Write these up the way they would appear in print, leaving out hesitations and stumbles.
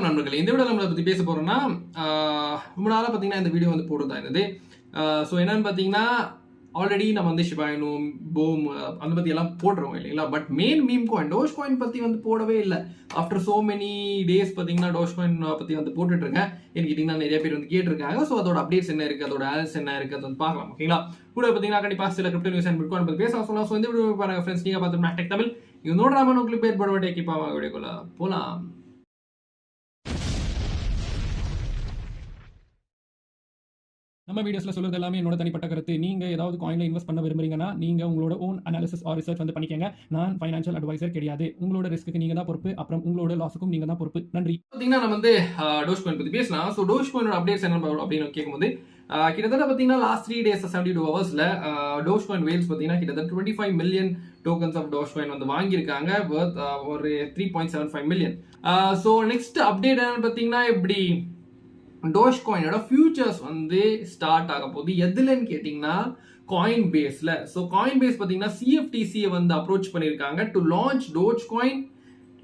வணக்கம் நண்பர்களே. இந்த வீடியோல நம்மள பத்தி பேச போறோம்னா, ரொம்ப நாளா பார்த்தீங்கன்னா இந்த வீடியோ வந்து போடுறதா இருந்தது. ஸோ என்னன்னு பார்த்தீங்கன்னா, ஆல்ரெடி நம்ம வந்து ஷிபா இனு, பூம் அந்த பத்தி எல்லாம் போடுறோம் இல்லைங்களா? But main meme coin Doge coin பத்தி வந்து போடவே இல்ல. ஆஃப்டர் சோ மெனி டேஸ் பார்த்தீங்கன்னா டோஜ் காயின் பத்தி வந்து போட்டுட்டு இருக்கேன். ஏன்னு கேட்டீங்கன்னா நிறைய பேர் வந்து கேட்டிருக்காங்க. ஸோ அதோட அப்டேட்ஸ் என்ன இருக்கு, அதோட ஆல்ஸ் என்ன இருக்கு, அதை வந்து பார்க்கலாம். ஓகேங்களா? கூட பார்த்தீங்கன்னா கண்டிப்பா சில கிரிப்டோ நியூஸ் அண்ட் பிட்காயின் பத்தி பேசலாம் சொல்லலாம். ஸோ இந்த வீடியோ பாருங்க ஃப்ரெண்ட்ஸ். நீங்க பார்த்து மேக்டெக் தமிழ் இது நோடாம உங்களுக்கு பேர் போட வேண்டிய கீப்பா வீடியோக்குள்ள போலாம். நம்ம வீடியோஸ்ல சொல்றது எல்லாமே என்னோட தனிப்பட்ட கருத்து. நீங்க ஏதாவது காயின்ல இன்வெஸ்ட் பண்ண விரும்புறீங்கன்னா நீங்க உங்களோட ஓன் அனாலிசிஸ் ஆர் ரிசர்ச் வந்து பண்ணிக்கங்க. நான் ஃபைனான்ஷியல் அட்வைசர் கிடையாது. உங்களோட ரிஸ்க்கு நீங்க தான் பொறுப்பு. அப்புறம் உங்களோட லாஸுக்கும் நீங்க தான் பொறுப்பு. நன்றி. பாத்தீங்கன்னா நம்ம வந்து டோஜ் காயின் பத்தி பேசலாம். ஸோ டோஜ் காயினோட அப்டேட்ஸ் என்ன அப்படின்னு கேட்கும்போது கிட்டத்தட்ட பார்த்தீங்கன்னா லாஸ்ட் 3 days 72 ஹவர்ஸ்ல டோஜ் காயின் வேல்ஸ் பார்த்தீங்கன்னா கிட்டத்தட்ட 25 million tokens of Doge coin வந்து வாங்கியிருக்காங்க. வர்த் ஒரு 3.75 மில்லியன். ஸோ நெக்ஸ்ட் அப்டேட் என்னன்னு பார்த்தீங்கன்னா இப்படி டோஜ் காயினோட ஃபியூச்சர்ஸ் வந்து ஸ்டார்ட் ஆக போகுது. எதுலன்னு கேட்டிங்கன்னா காயின் பேஸ்ல. ஸோ காயின் பேஸ் பார்த்தீங்கன்னா சிஎஃப்டிசியை வந்து அப்ரோச் பண்ணியிருக்காங்க to launch Doge coin,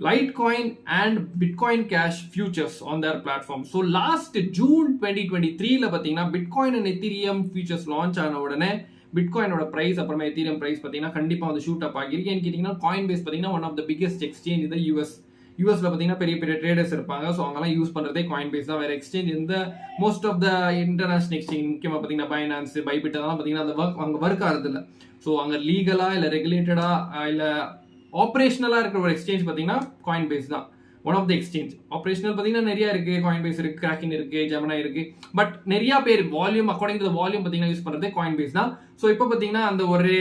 Litecoin and Bitcoin Cash futures on their platform. So last June 2023 பார்த்தீங்கன்னா Bitcoin and Ethereum futures launch ஆன உடனே பிட்காயினோட பிரைஸ் அப்புறமா எத்தீரியம் பிரைஸ் பார்த்தீங்கன்னா கண்டிப்பாக வந்து ஷூட் அப் ஆகிருக்கு. ஏன்னு கேட்டிங்கன்னா காயின் பேஸ் பார்த்தீங்கன்னா one of the biggest exchange இந்த யூஎஸ்ல பார்த்தீங்கன்னா பெரிய பெரிய ட்ரேடர்ஸ் இருப்பாங்க. ஸோ அவங்கலாம் யூஸ் பண்ணுறதே காயின் பேஸ் தான். வேற எக்ஸ்சேஞ்ச் இந்த most of the international exchange முக்கியமாக பார்த்தீங்கன்னா பைனான்ஸ், பைபிட் அதெல்லாம் பார்த்தீங்கன்னா அந்த அங்கே ஒர்க் ஆகிறது இல்லை. ஸோ அங்கே லீகலா இல்லை ரெகுலேட்டடா இல்லை ஆப்ரேஷனலா இருக்கிற ஒரு எக்ஸ்சேஞ்ச் பார்த்தீங்கன்னா காயின் பேஸ் தான். One of the exchange. Operational பார்த்தீங்கன்னா நிறைய இருக்கு. காயின் பேஸ் இருக்கு, கிராக்கின் இருக்கு, ஜெமினா இருக்கு. பட் நிறைய பேர் வால்யூம் அக்கார்டிங் டு வால்யூம் பார்த்தீங்கன்னா யூஸ் பண்றது காயின் பேஸ் தான். ஸோ இப்போ பார்த்தீங்கன்னா அந்த ஒரு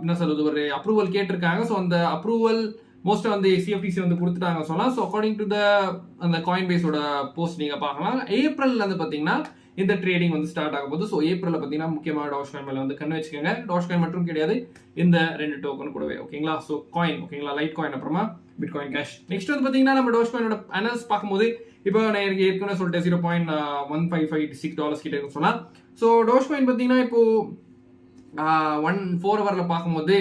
என்ன சொல்றது ஒரு அப்ரூவல் கேட்டிருக்காங்க. ஸோ அந்த அப்ரூவல் மோஸ்ட்டாக வந்து சிஎஃப்டிசி வந்து கொடுத்துட்டாங்க சொல்லலாம். ஸோ அக்கார்டிங் டு த அந்த காயின் பேஸோட போஸ்ட் நீங்க பார்க்கலாம். ஏப்ரல்ல வந்து பார்த்தீங்கன்னா இந்த ட்ரேடிங் வந்து ஸ்டார்ட் ஆக போகுது. ஸோ ஏப்ரலில் பார்த்தீங்கன்னா முக்கியமாக டாஷ் காயின் மேலே வந்து கண்ணு வச்சுக்கோங்க. டாஷ் காயின் மட்டும் கிடையாது, இந்த 2 டோக்கன் கூடவே. ஓகேங்களா? ஸோ காயின் ஓகேங்களா, லைட் காயின் அப்புறமா பிட்காயின் கேஷ். நெக்ஸ்ட் வந்து பார்த்தீங்கன்னா நம்ம டாஷ் காயினோட அனல்ஸ் பார்க்கும்போது இப்போ நான் ஏற்கனவே சொல்லிட்டேன் $0.1556 கிட்ட இருக்குன்னு சொன்னா. ஸோ டாஷ் காயின் பார்த்தீங்கன்னா இப்போ 4 ஹவரில் பார்க்கும்போது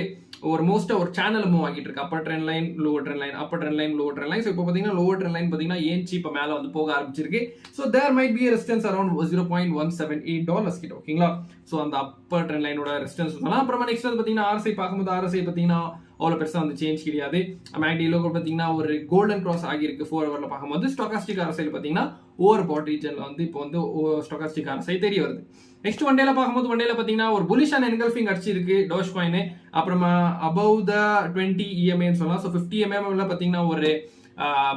ஒரு மோஸ்ட்டாக ஒரு சேனல் மூவ் ஆகிட்டு இருக்கு. Upper trend line, lower trend line, upper trend line, lower trend line. So இப்போ பார்த்தீங்கன்னா லோவர் ட்ரெண்ட் லைன் பார்த்தீங்கன்னா ஏன்ச்சி இப்போ மேலே வந்து போக ஆரம்பிச்சிருக்கு. So there might be resistance around $0.178 கிட்ட. ஓகேங்களா? ஸோ அந்த அப்பர் ட்ரெண்ட் லைனோட ரெசிஸ்டன்ஸ் சொல்லலாம். அப்புறமா நெக்ஸ்ட் வந்து பார்த்தீங்கன்னா ஆர்எஸ்ஐ பார்க்கும்போது ஆர்எஸ்ஐ பார்த்தீங்கன்னா அவ்வளோ பெருசாக வந்து சேஞ்ச் கிடையாது. மேக்டிலோ பார்த்தீங்கன்னா ஒரு கோல்டன் கிராஸ் ஆகியிருக்கு 4 ஹவரில் பார்க்கும்போது. ஸ்டாக்காஸ்டிக் ஆர்எஸ்ஐயில் பார்த்தீங்கன்னா ஓவர் பாட் ரீஜனில் வந்து இப்போ வந்து ஸ்டாக்காஸ்டிக் ஆர்எஸ்ஐ தெரிய வருது. நெக்ஸ்ட் ஒன் டேல பார்க்கும்போது ஒன் டேல பார்த்தீங்கன்னா ஒரு புலிஷான என்கல்ஃபிங் அடிச்சிருக்கு டோஜ் காயின். அப்புறமா அபவ் த 20 EMAன்னு சொல்லலாம். ஸோ 50 mm பார்த்தீங்கன்னா ஒரு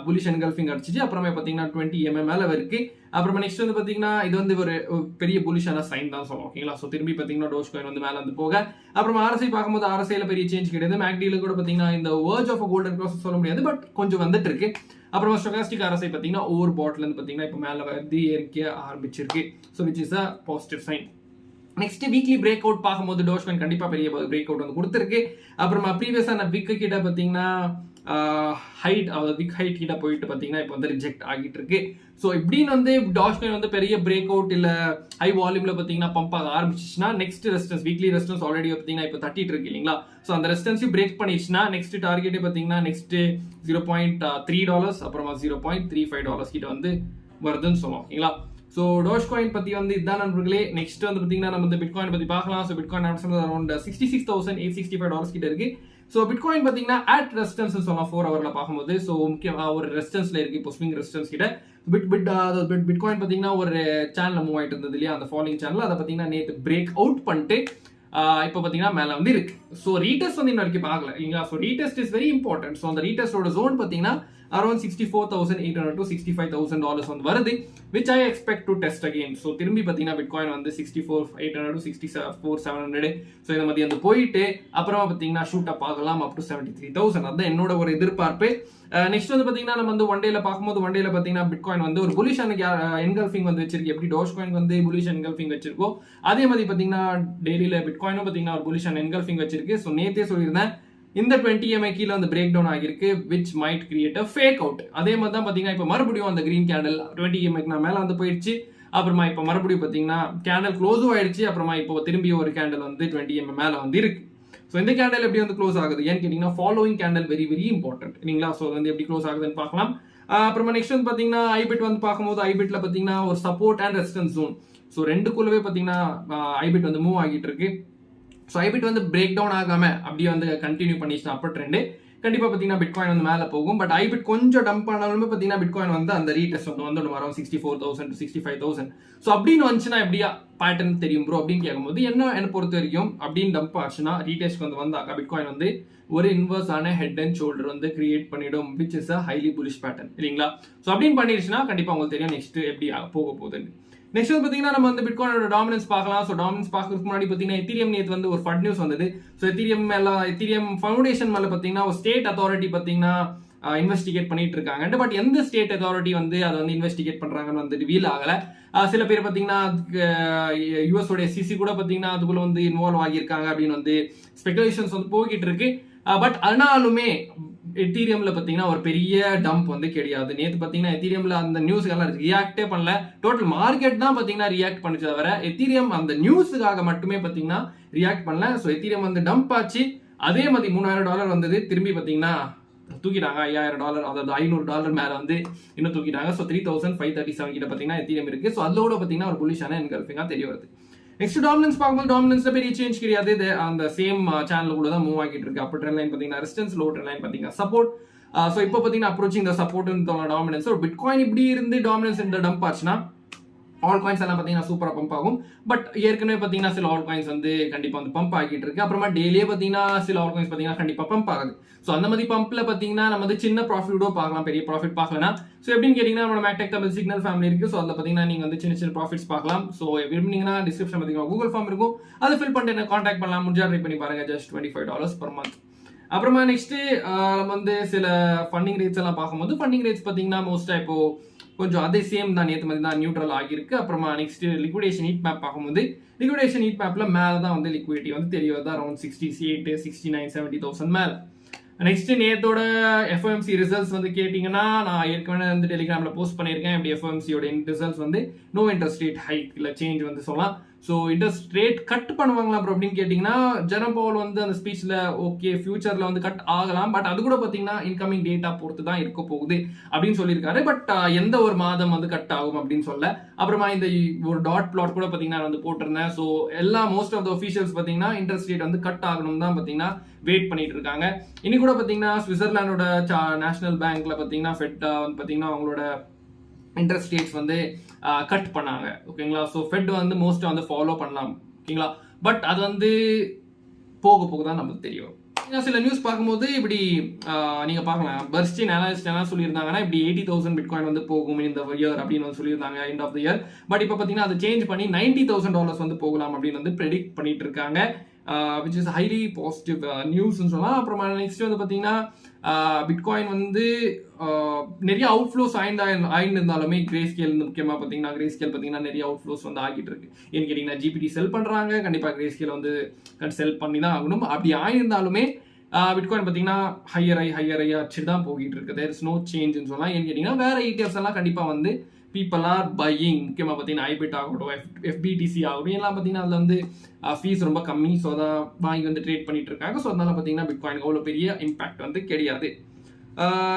புலிஷ் என்கல்ஃபிங் அடிச்சிச்சு. அப்புறமா பார்த்தீங்கன்னா 20 mm மேலே இருக்கு. அப்புறமா நெக்ஸ்ட் வந்து பார்த்தீங்கன்னா இது வந்து ஒரு பெரிய புலிஷான சைன் தான் சொல்லலாம். ஓகேங்களா? ஸோ திரும்பி பார்த்தீங்கன்னா டோஜ் காயின் வந்து மேலே வந்து போக. அப்புறமா ஆர்எஸ்ஐ பார்க்கும்போது ஆர்எஸ்ஐல பெரிய சேஞ்ச் கிடையாது. மேக்டில கூட பார்த்தீங்கன்னா இந்த வேர்ஜ் ஆஃப் கோல்டன் கிராஸ் சொல்ல முடியாது, பட் கொஞ்சம் வந்துட்டு இருக்கு. அப்புறமா ஸ்டோகாஸ்டிக் ஆர்எஸ்ஐ பார்த்தீங்கன்னா ஓவர் பாட்ல இருந்து பார்த்தீங்கன்னா இப்போ மேலே வந்து ஏறிக்க ஆரம்பிச்சிருக்கு. So which is a positive sign. Next weekly break out பார்க்கும்போது டோஜ் காயின் கண்டிப்பாக பெரிய பிரேக் அவுட் வந்து கொடுத்துருக்கு. அப்புறமா ப்ரீவியஸான விக்கு கிட்ட பார்த்தீங்கன்னா ஹைட் விக் ஹைட் கிட்ட போயிட்டு பார்த்தீங்கன்னா இப்போ வந்து ரிஜெக்ட் ஆகிட்டு இருக்கு. ஸோ இப்படின்னு வந்து டாஷ் காயின் வந்து பெரிய பிரேக் அவுட் இல்லை ஹை வால்யூம்ல பார்த்தீங்கன்னா பம்ப் ஆக ஆரம்பிச்சிச்சுன்னா next resistance weekly resistance already பார்த்தீங்கன்னா இப்போ தட்டிட்டு இருக்கு இல்லைங்களா? ஸோ அந்த ரெசிஸ்டன்ஸையும் பிரேக் பண்ணிடுச்சுன்னா நெக்ஸ்ட் டார்கெட்டே பார்த்தீங்கன்னா நெக்ஸ்ட் $0.3 அப்புறமா $0.35 கிட்ட வந்து வருதுன்னு சொல்லுவோம். ஓகேங்களா? ஸோ டோஜ் காயின் பற்றி வந்து இதுதான் நண்பர்களே. நெக்ஸ்ட் வந்து பார்த்தீங்கன்னா நம்ம வந்து பிட்காயின் பற்றி பார்க்கலாம். ஸோ பிட்காயின் அரௌண்ட் $66,865 கிட்ட இருக்கு. ஸோ பிட்காயின் பார்த்தீங்கன்னா அட் ரெசிஸ்டன்ஸ் சொல்லலாம் 4 ஹவரில் பார்க்கும்போது. ஸோ முக்கியமாக ஒரு ரெசிஸ்டன்ஸ்ல இருக்கு இப்போ ஸ்விங் ரெசிஸ்டன்ஸ் கிட்ட. பிட்காயின் பார்த்தீங்கன்னா ஒரு சேனல் மூவ் ஆகிட்டு இருந்தது இல்லையா, அந்த ஃபாலோயிங் சேனல். அதை பார்த்தீங்கன்னா நேற்று பிரேக் அவுட் பண்ணிட்டு இப்போ பார்த்தீங்கன்னா மேலே வந்து இருக்கு. ஸோ ரீடெஸ்ட் வந்து இன்னும் வரைக்கும் பார்க்கல இல்லைங்களா? So retest is very important. So அந்த ரீடெஸ்டோட ஜோன் பார்த்தீங்கன்னா அரௌண்ட் $64,800 to $65,000 வந்து வருது, which I expect to test again. So திரும்பி பார்த்தீங்கன்னா பிட்காயின் வந்து $64,800 to $64,700 ஸோ இந்த மாதிரி வந்து போயிட்டு அப்புறமா பார்த்தீங்கன்னா ஷூட் அப் ஆகலாம் அப் டு $73,000. அதுதான் என்னோட ஒரு எதிர்பார்ப்பு. நெக்ஸ்ட் வந்து பார்த்தீங்கன்னா நம்ம வந்து ஒன் டேல பார்க்கும்போது ஒன் டேல பார்த்தீங்கன்னா பிட்காயின் வந்து ஒரு புலிஷ் என்கல்ஃபிங் வந்து வச்சிருக்கு. எப்படி டோஜ் காயின் வந்து புலிஷ் என்கல்ஃபிங் வச்சிருக்கோ அதே மாதிரி பார்த்தீங்கன்னா டெய்லியில பிட்காயினும் பார்த்தீங்கன்னா ஒரு புலிஷ் என்கல்ஃபிங் வச்சிருக்கு. ஸோ நேத்தே சொல்லியிருந்தேன் இந்த 20 EMA கீழே வந்து பிரேக் டவுன் ஆகிருக்கு, which might create a fake out. அதே மாதிரி தான் பார்த்தீங்கன்னா இப்போ மறுபடியும் அந்த கிரீன் கேண்டல் 20 EMA நான் மேலே வந்து போயிடுச்சு. அப்புறமா இப்போ மறுபடியும் பார்த்தீங்கன்னா கேண்டல் க்ளோஸும் ஆயிடுச்சு. அப்புறமா இப்போ திரும்பி ஒரு கேண்டல் வந்து 20 EMA மேலே வந்து இருக்கு. ஸோ இந்த கேண்டல் எப்படி வந்து க்ளோஸ் ஆகுது ஏன்னு கேட்டிங்கன்னா following candle very very important இல்லைங்களா? ஸோ வந்து எப்படி க்ளோஸ் ஆகுதுன்னு பார்க்கலாம். அப்புறமா நெக்ஸ்ட் வந்து பாத்தீங்கன்னா ஐபிட் வந்து பார்க்கும்போது ஐபிட்ல பாத்தீங்கன்னா ஒரு support and resistance zone, so ரெண்டுக்குள்ளவே பாத்தீங்கன்னா ஐபிட் வந்து மூவ் ஆகிட்டு இருக்கு. ஸோ ஐபிட் வந்து பிரேக் டவுன் ஆகாம அப்படியே வந்து கண்டினியூ பண்ணிச்சுன்னா அப்பர் ட்ரெண்டு கண்டிப்பா பாத்தீங்கன்னா பிட்காயின் வந்து மேல போகும். பட் ஐபிட் கொஞ்சம் டம்ப் ஆனாலுமே பாத்தீங்கன்னா பிட்காயின் வந்து அந்த ரீடெஸ்ட் வந்து வரும் 64,000 to 65,000. ஸோ அப்படின்னு வந்துச்சுன்னா எப்படியா பேட்டர்ன் தெரியும் ப்ரோ அப்படின்னு கேட்கும்போது என்ன பொறுத்த வரைக்கும் அப்படின்னு டம்ப் ஆச்சுன்னா ரீடெஸ்ட் வந்து வந்தாக்கா பிட்காயின் வந்து ஒரு இன்வர்ஸ் ஆன ஹெட் அண்ட் ஷோல்டர் வந்து கிரியேட் பண்ணிடும், which is a highly bullish pattern இல்லைங்களா. ஸோ அப்படின்னு பண்ணிடுச்சுன்னா கண்டிப்பா உங்களுக்கு தெரியும் நெக்ஸ்ட் எப்படி போக போகுதுன்னு. நெக்ஸ்ட் வந்து பாத்தீங்கன்னா நம்ம வந்து பிட்காயினோட டாமினன்ஸ் பார்க்கலாம். ஸோ டாமினன்ஸ் பார்க்கறதுக்கு முன்னாடி பாத்தீங்கன்னா எத்தீரியம் நேத்து வந்து ஒரு ஃபட் நியூஸ் வந்தது. ஸோ எத்தீரியம் ஃபவுண்டேஷன் மேல பாத்தீங்கன்னா ஒரு ஸ்டேட் அத்தாரிட்டி பாத்தீங்கன்னா இன்வெஸ்டிகேட் பண்ணிட்டு இருக்காங்க. பட் எந்த ஸ்டேட் அத்தாரிட்டி வந்து அதை வந்து இன்வெஸ்டிகேட் பண்றாங்கன்னு வந்து ரிவீல் ஆகல. சில பேர் பாத்தீங்கன்னா யூஎஸ் ஓட SEC கூட பாத்தீங்கன்னா அதுக்குள்ள வந்து இன்வால்வ் ஆகியிருக்காங்க அப்படின்னு வந்து ஸ்பெகுலேஷன்ஸ் வந்து போய்கிட்டு இருக்கு. பட் ஆனாலுமே எத்தீரியம்ல பாத்தீங்கன்னா ஒரு பெரிய டம்ப் வந்து கிடையாது. நேத்து பாத்தீங்கன்னா எத்தீரியம்ல அந்த நியூஸ்க்கெல்லாம் ரியாக்டே பண்ணல, டோட்டல் மார்க்கெட் தான் பாத்தீங்கன்னா ரியாக்ட் பண்ணிச்சு தவிர எத்தீரியம் அந்த நியூஸுக்காக மட்டுமே பாத்தீங்கன்னா ரியாக்ட் பண்ணல. ஸோ எத்தீரியம் வந்து டம்ப் ஆச்சு, அதே மாதிரி $3,000 வந்தது, திரும்பி பாத்தீங்கன்னா தூக்கிட்டாங்க $5,000, அதாவது $500 மேல வந்து இன்னும் தூக்கிட்டாங்க. ஸோ 3,537 கிட்ட பாத்தீங்கன்னா எத்தீரியம் இருக்கு. ஸோ அதோட பாத்தீங்கன்னா ஒரு புல்லிஷான என்கல்ஃபிங்கா தெரிய வருது. நெக்ஸ்ட் டாமினன்ஸ் பார்க்கும்போது டாமினன்ஸ்ல பெரிய சேஞ்ச் கிடையாது, அந்த சேம் சேனல் கூட தான் மூவ் ஆகிட்டு இருக்கு. அப்பர் ட்ரெண்ட் லைன் பாத்தீங்கன்னா ரெசிஸ்டன்ஸ், லோ ட்ரெண்ட் லைன் பாத்தீங்கன்னா சப்போர்ட். ஸோ இப்போ பாத்தீங்கன்னா அப்ரோச்சிங் த சப்போர்ட் டாமினன்ஸ். ஒரு பிட்காயின் இப்படி இருந்து டாமினன்ஸ் இந்த டம்ப் ஆச்சுன்னா ஆல் காயின்ஸ் எல்லாம் பாத்தீங்கன்னா சூப்பரா பம்ப் ஆகும். பட் ஏற்கனவே பாத்தீங்கன்னா சில ஆல் காயின்ஸ் வந்து கண்டிப்பா வந்து பம்ப் ஆகிட்டு இருக்கு. அப்புறமா டெய்லியே பாத்தீங்கன்னா சில ஆல் காயின்ஸ் பாத்தீங்கன்னா கண்டிப்பா பம்ப் ஆகுது. ஸோ அந்த மாதிரி பம்ப்ல பாத்தீங்கன்னா நம்ம வந்து சின்ன ப்ராஃபிட்டோ பார்க்கலாம், பெரிய ப்ராஃபிட் பார்க்கலனா. ஸோ எப்படின்னு கேட்டீங்கன்னா நம்ம மேக்டெக் தமிழ் சிக்னல் ஃபேமிலி இருக்கு. ஸோ அதில் பாத்தீங்கன்னா நீங்க வந்து சின்ன சின்ன ப்ராஃபிட்ஸ் பார்க்கலாம். ஸோ விரும்பினீங்கன்னா டிஸ்கிரிப்ஷன் பாத்தீங்கன்னா கூகுள் ஃபார்ம் இருக்கும், அதை ஃபில் பண்ணிட்டு என்ன கான்டாக்ட் பண்ணலாம். முடிஞ்சா ட்ரை பண்ணி பாருங்க, ஜஸ்ட் $25 per month. அப்புறமா நெக்ஸ்ட் நம்ம வந்து சில ஃபண்டிங் ரேட்ஸ் எல்லாம் பார்க்கும்போது ஃபண்டிங் ரேட்ஸ் பாத்தீங்கன்னா மோஸ்டா இப்போ கொஞ்சம் அதே சேம் தான், நேற்று மாதிரி தான் நியூட்ரல் ஆகியிருக்கு. அப்புறமா நெக்ஸ்ட் லிக்விடேஷன் ஹீட் மேப் பார்க்கும்போது லிக்விடேஷன் ஹீட் மேப்ல மேலே தான் வந்து லிக்விடிட்டி வந்து தெரிய வருது, அரௌண்ட் 68, 69, 70,000 மேல. நெக்ஸ்ட் நேத்தோட FOMC ரிசல்ட்ஸ் வந்து கேட்டீங்கன்னா நான் ஏற்கனவே வந்து டெலிகிராம்ல போஸ்ட் பண்ணியிருக்கேன். இப்படி FOMCயோட ரிசல்ட்ஸ் வந்து நோ இன்ட்ரெஸ்ட் ரேட் ஹைக் இல்லை சேஞ்ச் வந்து சொல்லலாம். ஸோ இன்ட்ரெஸ்ட் ரேட் கட் பண்ணுவாங்களா அப்புறம் அப்படின்னு கேட்டிங்கன்னா ஜெரம் பவுல் வந்து அந்த ஸ்பீச்சில் ஓகே ஃபியூச்சரில் வந்து கட் ஆகலாம், பட் அது கூட பார்த்தீங்கன்னா இன்கமிங் டேட்டா பொறுத்து தான் இருக்க போகுது அப்படின்னு சொல்லியிருக்காரு. பட் எந்த ஒரு மாதம் வந்து கட் ஆகும் அப்படின்னு சொல்ல. அப்புறமா இந்த ஒரு டாட் பிளாட் கூட பார்த்தீங்கன்னா வந்து போட்டிருந்தேன். ஸோ எல்லா மோஸ்ட் ஆஃப் த ஒஃபீஷியல்ஸ் பார்த்தீங்கன்னா இன்ட்ரெஸ்ட் ரேட் வந்து கட் ஆகணும் தான் பார்த்தீங்கன்னா வெயிட் பண்ணிட்டு இருக்காங்க. இன்னைக்கு கூட பார்த்தீங்கன்னா சுவிட்சர்லாண்டோட நேஷனல் பேங்க்ல பார்த்தீங்கன்னா ஃபெட் வந்து பார்த்தீங்கன்னா அவங்களோட இன்ட்ரெஸ்ட் ரேட்ஸ் வந்து கட் பண்ணாங்க ஓகேங்களா. ஸோ ஃபெட் வந்து மோஸ்ட்டாக வந்து ஃபாலோ பண்ணலாம் ஓகேங்களா. பட் அது வந்து போக போக தான் நமக்கு தெரியும். சில நியூஸ் பார்க்கும்போது இப்படி நீங்க பார்க்கலாம், பர்ஸ்டின் அனாலிஸ்ட் என்ன சொல்லியிருந்தாங்கன்னா இப்படி 80,000 பிட்காயின் வந்து போகும் இந்த இயர் அப்படின்னு வந்து சொல்லியிருந்தாங்க end of the year. But இப்போ பார்த்தீங்கன்னா அதை சேஞ்ச் பண்ணி $90,000 வந்து போகலாம் அப்படின்னு வந்து ப்ரெடிக்ட் பண்ணிட்டு இருக்காங்க, விச் இஸ் ஹைலி பாசிட்டிவ் நியூஸ்ன்னு சொல்லலாம். அப்புறமா நெக்ஸ்ட் வந்து பார்த்தீங்கன்னா பிட்காயின் வந்து நிறைய அவுட்ஃப்ளோஸ் ஆயிருந்தாலுமே கிரே ஸ்கேல் முக்கியமாக பார்த்தீங்கன்னா கிரே ஸ்கேல் பார்த்தீங்கன்னா நிறைய அவுட்ஃப்ளோஸ் வந்து ஆகிட்டு இருக்கு. ஏன்னு கேட்டிங்கன்னா GPT செல் பண்ணுறாங்க, கண்டிப்பாக கிரே ஸ்கேல் வந்து செல் பண்ணி தான் ஆகணும். அப்படி ஆயிருந்தாலுமே பிட்காயின் பார்த்தீங்கன்னா ஹையர் ஆகி அச்சு தான் போகிட்டு இருக்கு. தேர் இஸ் நோ சேஞ்சுன்னு சொல்லலாம். ஏன்னு கேட்டிங்கன்னா வேற ETFs எல்லாம் கண்டிப்பாக வந்து பீப்புள் ஆர் பையிங். முக்கியமாக பார்த்தீங்கன்னா ஐபிட் ஆகட்டும், FBTC ஆகட்டும், எல்லாம் பார்த்தீங்கன்னா அதில் வந்து ஃபீஸ் ரொம்ப கம்மி. ஸோ அதான் வாங்கி வந்து ட்ரேட் பண்ணிட்டு இருக்காங்க. ஸோ அதனால பார்த்தீங்கன்னா பிட்காயினுக்கு அவ்வளோ பெரிய இம்பாக்ட் வந்து கிடையாது.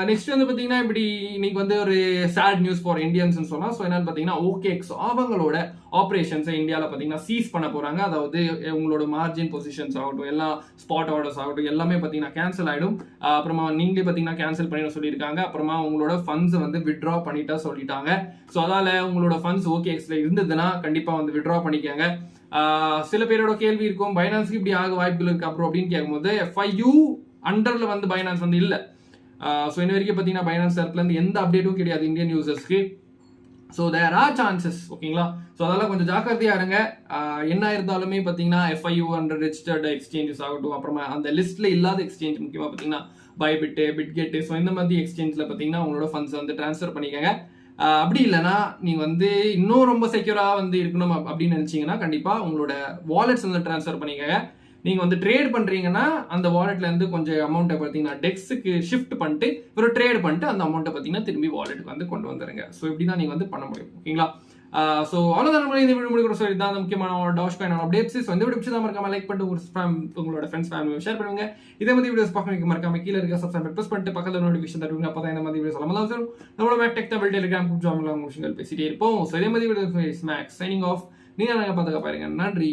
நெக்ஸ்ட் வந்து பார்த்தீங்கன்னா இப்படி இன்னைக்கு வந்து ஒரு சேட் நியூஸ் ஃபார் இந்தியன்ஸ் சொல்லலாம். ஸோ என்னன்னு பார்த்தீங்கன்னா OKX அவங்களோட ஆப்ரேஷன்ஸை இந்தியாவில் பார்த்தீங்கன்னா சீஸ் பண்ண போறாங்க. அதாவது உங்களோட மார்ஜின் பொசிஷன்ஸ் ஆகட்டும், எல்லா ஸ்பாட் ஆர்டர்ஸ் ஆகட்டும் எல்லாமே பார்த்தீங்கன்னா கேன்சல் ஆகிடும். அப்புறமா நீங்களே பார்த்தீங்கன்னா கேன்சல் பண்ணி சொல்லியிருக்காங்க. அப்புறமா உங்களோட ஃபண்ட்ஸ் வந்து வித்ட்ரா பண்ணிட்டா சொல்லிட்டாங்க. ஸோ அதால உங்களோட ஃபண்ட்ஸ் OKXல இருந்ததுன்னா கண்டிப்பாக வந்து வித்ட்ரா பண்ணிக்கோங்க. சில பேரோட கேள்வி இருக்கும், பைனான்ஸ்க்கு இப்படி ஆக வாய்ப்புகள் இருக்கு அப்புறம் அப்படின்னு கேட்கும்போது FIU அண்டர்ல வந்து பைனான்ஸ் வந்து இல்லை. ஸோ இன்ன வரைக்கும் பார்த்தீங்கன்னா பைனான்ஸ் தரப்புலேருந்து எந்த அப்டேட்டும் கிடையாது இந்தியன் யூசர்ஸ்க்கு. ஸோ தேர் ஆர் சான்சஸ் ஓகேங்களா. ஸோ அதெல்லாம் கொஞ்சம் ஜாக்கிரதையா இருங்க. என்ன இருந்தாலுமே பார்த்தீங்கன்னா FIU அண்டர் ரெஜிஸ்டர்ட் எக்ஸ்சேஞ்சஸ் ஆகட்டும், அப்புறமா அந்த லிஸ்ட்ல இல்லாத எக்ஸ்சேஞ்ச் முக்கியமாக பார்த்தீங்கன்னா பைபிட், பிட்கெட், ஸோ இந்த மாதிரி எக்ஸ்சேஞ்சில் பார்த்தீங்கன்னா உங்களோட ஃபண்ட்ஸ் வந்து ட்ரான்ஸ்ஃபர் பண்ணிக்கோங்க. அப்படி இல்லைன்னா நீங்க வந்து இன்னும் ரொம்ப செக்யூரா வந்து இருக்கணும் அப்படின்னு நினைச்சீங்கன்னா கண்டிப்பா உங்களோட வாலெட்ஸ் வந்து ட்ரான்ஸ்ஃபர் பண்ணிக்கோங்க. நீங்க வந்து ட்ரேட் பண்றீங்கன்னா அந்த வாலெட்ல இருந்து கொஞ்சம் அமௌண்ட்டை பார்த்தீங்கன்னா டெக்ஸுக்கு ஷிஃப்ட் பண்ணிட்டு ஒரு ட்ரேட் பண்ணிட்டு அந்த அமௌண்ட்டை பார்த்தீங்கன்னா திரும்பி வாலெட்டுக்கு வந்து கொண்டு வந்துருங்க. ஸோ இப்படி தான் நீங்க வந்து பண்ண முடியும் ஓகேங்களா. ஸோ அவ்வளோதான் நம்ம இந்த வீடியோ முடிக்கிற சொல்லி தான் முக்கியமான டாஷ் காயின் அப்டேட்ஸ். ஸோ இந்த வீடியோ பிடிச்சதா மறக்காம லைக் பண்ணிட்டு உங்களோட ஃப்ரெண்ட்ஸ் ஃபேமிலி ஷேர் பண்ணுங்க. இதே மாதிரி வீடியோஸ் பார்க்க மறக்காம கீழே இருக்க சப்ஸ்கிரைப் ப்ரெஸ் பண்ணிட்டு பக்கத்தில் நோட்டிஃபிகேஷன் தருவீங்க. அப்போ தான் இந்த மாதிரி வீடியோஸ் எல்லாம் வரும். நம்மளோட மேக்டெக் தமிழ் டெலிகிராம் குரூப் ஜாமில் விஷயங்கள் பேசிட்டே இருப்போம். ஸோ இதே மாதிரி வீடியோஸ் மேக்ஸ் சைனிங் ஆஃப். நீங்க பார்த்துக்க பாருங்க. நன்றி.